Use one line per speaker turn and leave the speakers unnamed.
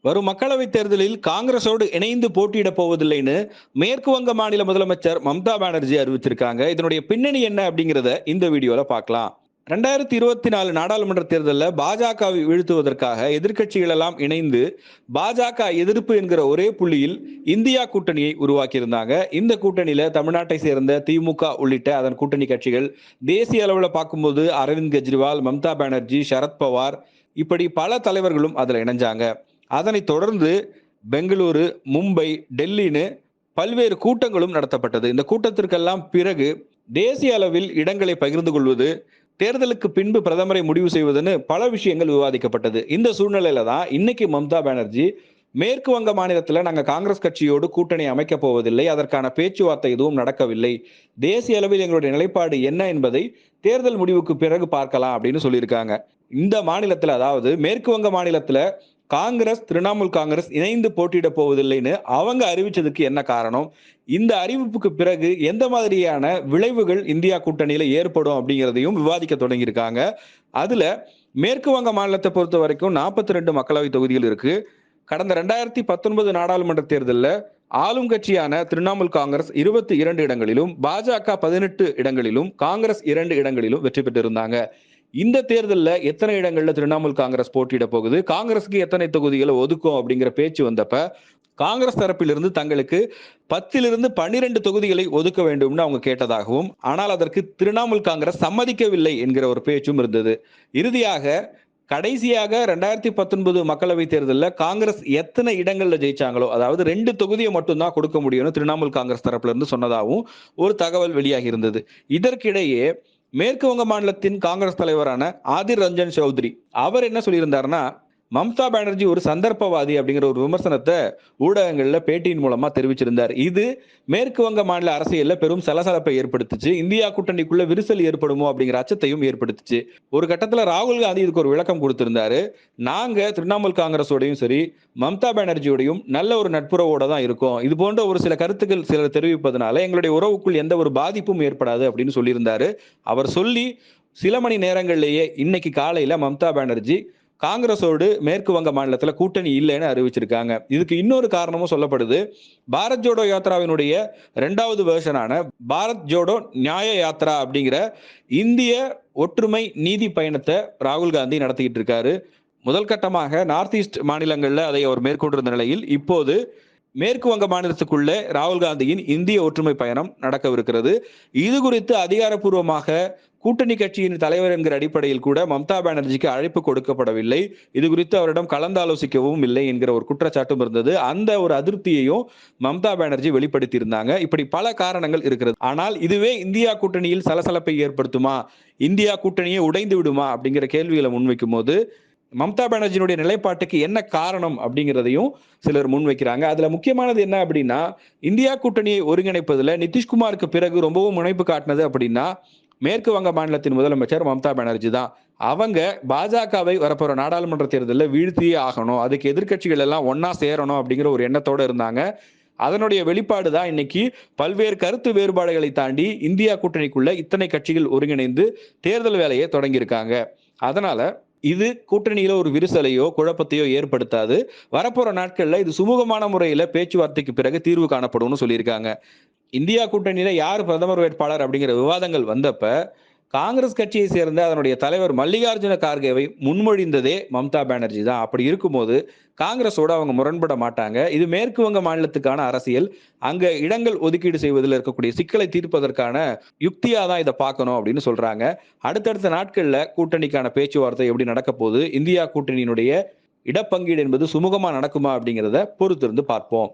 வரும் மக்களவைத் தேர்தலில் காங்கிரஸோடு இணைந்து போட்டியிடப் போவதில்லைன்னு மேற்கு வங்க மாநில முதலமைச்சர் மம்தா பானர்ஜி அறிவிச்சிருக்காங்க. இதனுடைய பின்னணி என்ன அப்படிங்கிறத இந்த வீடியோல பார்க்கலாம். 2024 நாடாளுமன்ற தேர்தலில் பாஜகவை வீழ்த்துவதற்காக எதிர்க்கட்சிகள் எல்லாம் இணைந்து பாஜக எதிர்ப்பு என்கிற ஒரே புள்ளியில் இந்தியா கூட்டணியை உருவாக்கியிருந்தாங்க. இந்த கூட்டணியில தமிழ்நாட்டை சேர்ந்த திமுக உள்ளிட்ட அதன் கூட்டணி கட்சிகள், தேசிய அளவில் பார்க்கும்போது அரவிந்த் கெஜ்ரிவால், மம்தா பானர்ஜி, சரத்பவார் இப்படி பல தலைவர்களும் அதுல இணைஞ்சாங்க. அதனைத் தொடர்ந்து பெங்களூரு, மும்பை, டெல்லின்னு பல்வேறு கூட்டங்களும் நடத்தப்பட்டது. இந்த கூட்டத்திற்கெல்லாம் பிறகு தேசிய அளவில் இடங்களை பகிர்ந்து கொள்வது, தேர்தலுக்கு பின்பு பிரதமரை முடிவு செய்வதுன்னு பல விஷயங்கள் விவாதிக்கப்பட்டது. இந்த சூழ்நிலையில தான் இன்னைக்கு மம்தா பானர்ஜி மேற்கு வங்க மாநிலத்தில் நாங்க காங்கிரஸ் கட்சியோடு கூட்டணி அமைக்க போவதில்லை, அதற்கான பேச்சுவார்த்தை எதுவும் நடக்கவில்லை, தேசிய அளவில் எங்களுடைய நிலைப்பாடு என்ன என்பதை தேர்தல் முடிவுக்கு பிறகு பார்க்கலாம் அப்படின்னு சொல்லியிருக்காங்க. இந்த மாநிலத்தில், அதாவது மேற்கு வங்க மாநிலத்தில் காங்கிரஸ், திரிணாமுல் காங்கிரஸ் இணைந்து போட்டியிட போவதில்லைன்னு அவங்க அறிவிச்சதுக்கு என்ன காரணம், இந்த அறிவிப்புக்கு பிறகு எந்த மாதிரியான விளைவுகள் இந்தியா கூட்டணியில ஏற்படும் அப்படிங்கிறதையும் விவாதிக்க தொடங்கியிருக்காங்க. அதுல மேற்கு வங்க மாநிலத்தை பொறுத்த வரைக்கும் 42 மக்களவை தொகுதிகள் இருக்கு. கடந்த 2019 நாடாளுமன்ற தேர்தலில் ஆளும் கட்சியான திரிணாமுல் காங்கிரஸ் 22 இடங்களிலும், பாஜக 18 இடங்களிலும், காங்கிரஸ் 2 இடங்களிலும் வெற்றி பெற்றிருந்தாங்க. இந்த தேர்தலில் எத்தனை இடங்கள்ல திரிணாமுல் காங்கிரஸ் போட்டியிட போகுது, காங்கிரஸுக்கு எத்தனை தொகுதிகளை ஒதுக்கும் அப்படிங்கிற பேச்சு வந்தப்ப காங்கிரஸ் தரப்பிலிருந்து தங்களுக்கு 10 12 தொகுதிகளை ஒதுக்க வேண்டும்னு அவங்க கேட்டதாகவும், ஆனால் அதற்கு திரிணாமுல் காங்கிரஸ் சம்மதிக்கவில்லை என்கிற ஒரு பேச்சும் இருந்தது. இறுதியாக கடைசியாக 2019 மக்களவை தேர்தலில் காங்கிரஸ் எத்தனை இடங்கள்ல ஜெயிச்சாங்களோ, அதாவது 2 தொகுதியை மட்டும்தான் கொடுக்க முடியும்னு திரிணாமுல் காங்கிரஸ் தரப்புல இருந்து சொன்னதாகவும் ஒரு தகவல் வெளியாகி இருந்தது. இதற்கிடையே மேற்கு வங்க மாநிலத்தின் காங்கிரஸ் தலைவரான ஆதிர் ரஞ்சன் சௌத்ரி அவர் என்ன சொல்லியிருந்தாருன்னா, மம்தா பானர்ஜி ஒரு சந்தர்ப்பவாதி அப்படிங்கிற ஒரு விமர்சனத்தை ஊடகங்கள்ல பேட்டியின் மூலமா தெரிவிச்சிருந்தார். இது மேற்கு வங்க மாநில அரசியல்ல பெரும் சலசலப்பை ஏற்படுத்துச்சு. இந்தியா கூட்டணிக்குள்ள விரிசல் ஏற்படுமோ அப்படிங்கிற அச்சத்தையும் ஏற்படுத்துச்சு. ஒரு கட்டத்துல ராகுல் காந்தி இதுக்கு ஒரு விளக்கம் கொடுத்திருந்தாரு. நாங்க திரிணாமுல் காங்கிரஸோடையும் சரி, மம்தா பானர்ஜியோடையும் நல்ல ஒரு நட்புறவோட தான் இருக்கோம். இது போன்ற ஒரு சில கருத்துக்கள் சிலர் தெரிவிப்பதனால எங்களுடைய உறவுக்குள் எந்த ஒரு பாதிப்பும் ஏற்படாது அப்படின்னு சொல்லியிருந்தாரு. அவர் சொல்லி சில மணி நேரங்களிலேயே இன்னைக்கு காலையில மம்தா பானர்ஜி காங்கிரஸோடு மேற்கு வங்க மாநிலத்தில் கூட்டணி இல்லைன்னு அறிவிச்சிருக்காங்க. இதுக்கு இன்னொரு காரணமும் சொல்லப்படுது. பாரத் ஜோடோ யாத்ராவினுடைய 2வது வெர்ஷனான பாரத் ஜோடோ நியாய யாத்ரா அப்படிங்கிற இந்திய ஒற்றுமை நீதி பயணத்தை ராகுல் காந்தி நடத்திக்கிட்டு இருக்காரு. முதல் கட்டமாக நார்த் ஈஸ்ட் மாநிலங்கள்ல அதை அவர் மேற்கொண்டிருந்த நிலையில் இப்போது மேற்கு வங்க மாநிலத்துக்குள்ளே ராகுல் காந்தியின் இந்திய ஒற்றுமை பயணம் நடக்கவிருக்கிறது. இது குறித்து அதிகாரப்பூர்வமாக கூட்டணி கட்சியின் தலைவர் என்கிற அடிப்படையில் கூட மம்தா பானர்ஜிக்கு அழைப்பு கொடுக்கப்படவில்லை. இது குறித்து அவரிடம் கலந்தாலோசிக்கவும் இல்லை என்கிற ஒரு குற்றச்சாட்டும் இருந்தது. அந்த ஒரு அதிருப்தியையும் மம்தா பானர்ஜி வெளிப்படுத்தி இருந்தாங்க. இப்படி பல காரணங்கள் இருக்கிறது. ஆனால் இதுவே இந்தியா கூட்டணியில் சலசலப்பை ஏற்படுத்துமா, இந்தியா கூட்டணியை உடைந்து விடுமா அப்படிங்கிற கேள்விகளை முன்வைக்கும் போது மம்தா பானர்ஜியினுடைய நிலைப்பாட்டுக்கு என்ன காரணம் அப்படிங்கிறதையும் சிலர் முன்வைக்கிறாங்க. அதுல முக்கியமானது என்ன அப்படின்னா, இந்தியா கூட்டணியை ஒருங்கிணைப்பதுல நிதிஷ்குமாருக்கு பிறகு ரொம்பவும் முனைப்பு காட்டினது அப்படின்னா மேற்கு வங்க மாநிலத்தின் முதலமைச்சர் மம்தா பானர்ஜி தான். அவங்க பாஜகவை வரப்போற நாடாளுமன்ற தேர்தலில் வீழ்த்தியே ஆகணும், அதுக்கு எதிர்க்கட்சிகள் எல்லாம் ஒன்னா சேரணும் அப்படிங்கிற ஒரு எண்ணத்தோட இருந்தாங்க. அதனுடைய வெளிப்பாடு தான் இன்னைக்கு பல்வேறு கருத்து வேறுபாடுகளை தாண்டி இந்தியா கூட்டணிக்குள்ள இத்தனை கட்சிகள் ஒருங்கிணைந்து தேர்தல் வேலையை தொடங்கியிருக்காங்க. அதனால இது கூட்டணியில ஒரு விரிசலையோ குழப்பத்தையோ ஏற்படுத்தாது. வரப்போற நாட்கள்ல இது சுமூகமான முறையில பேச்சுவார்த்தைக்கு பிறகு தீர்வு காணப்படும்னு சொல்லியிருக்காங்க. இந்தியா கூட்டணியில யார் பிரதமர் வேட்பாளர் அப்படிங்கிற விவாதங்கள் வந்தப்ப காங்கிரஸ் கட்சியை சேர்ந்த அதனுடைய தலைவர் மல்லிகார்ஜுன கார்கேவை முன்மொழிந்ததே மம்தா பானர்ஜி தான். அப்படி இருக்கும்போது காங்கிரஸோட அவங்க முரண்பட மாட்டாங்க. இது மேற்கு வங்க மாநிலத்துக்கான அரசியல். அங்க இடங்கள் ஒதுக்கீடு செய்வதில் இருக்கக்கூடிய சிக்கலை தீர்ப்பதற்கான யுக்தியா தான் இதை பார்க்கணும் அப்படின்னு சொல்றாங்க. அடுத்தடுத்த நாட்கள்ல கூட்டணிக்கான பேச்சுவார்த்தை எப்படி நடக்க போகுது, இந்தியா கூட்டணியினுடைய இடப்பங்கீடு என்பது சுமூகமா நடக்குமா அப்படிங்கிறத பொறுத்திருந்து பார்ப்போம்.